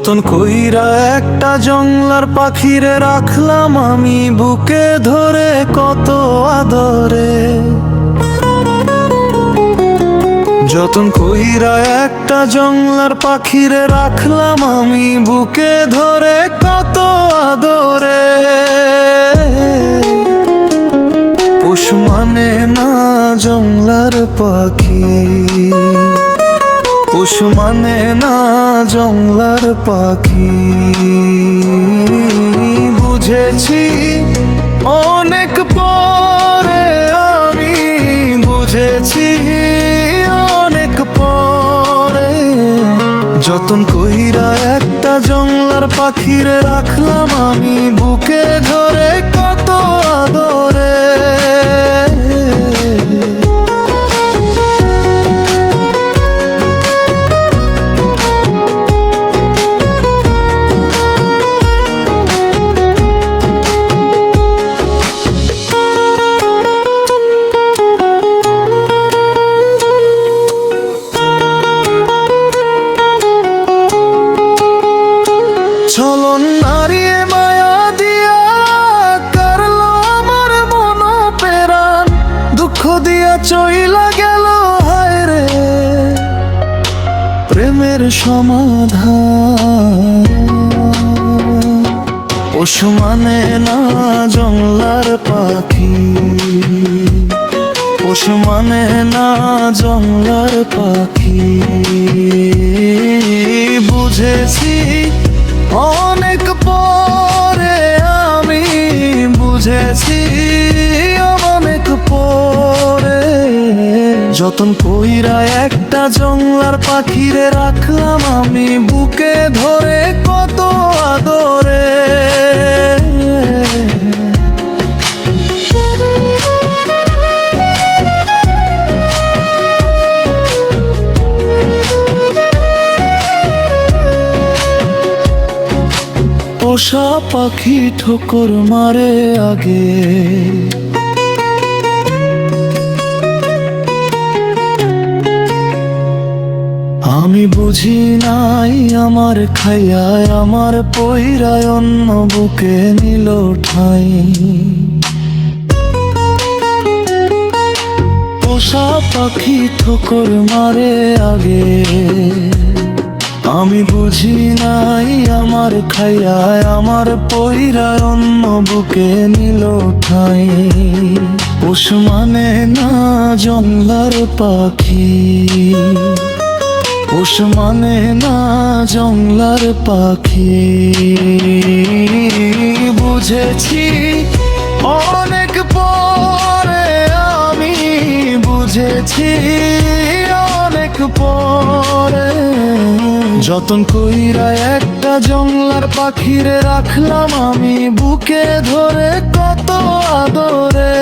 যতন কইরা একটা জংলার পাখিরে রাখলাম আমি বুকে ধরে কত আদরে। যতন কইরা একটা জংলার পাখিরে রাখলাম আমি বুকে ধরে কত আদরে। পোষ মানে না জংলার পাখি, পোষ মানে না জংলার পাখি। বুঝেছি অনেক পরে, আমি বুঝেছি অনেক পরে। যতন কইরা একটা জংলার পাখিরে রাখলাম আমি বুকে ধরে কত আদরে। চলন নারিয়ে মায়া দিয়া কারলো আমার মন পেরান, দুঃখ দিয়া চইলা গেল হায় রে প্রেমের সমাধান। পোষ মানে না জংলার পাখি, পোষ মানে না জংলার পাখি। বুঝেছি অনেক পরে, আমি বুঝেছি অনেক পরে। যতন কইরা একটা জংলার পাখিরে রাখলাম আমি বুকে ধরে কত আদরে। পোষা পাখি ঠোকর মারে আগে, আমি বুঝি নাই আমার খাইয়ায় আমার পইরায় অন্য বুকে নিল ঠাই। পোষা পাখি ঠোকর মারে আগে, আমি বুঝি নাই আমার খাইয়ায় আমার পইরায় অন্য বুকে নিল ঠাই। পোষ মানে না জংলার পাখি, পোষ মানে না জংলার পাখি। বুঝেছি অনেক পরে, আমি বুঝেছি অনেক পরে। যতন কইরা একটা জংলার পাখিরে রাখলাম আমি বুকে ধরে কত আদরে।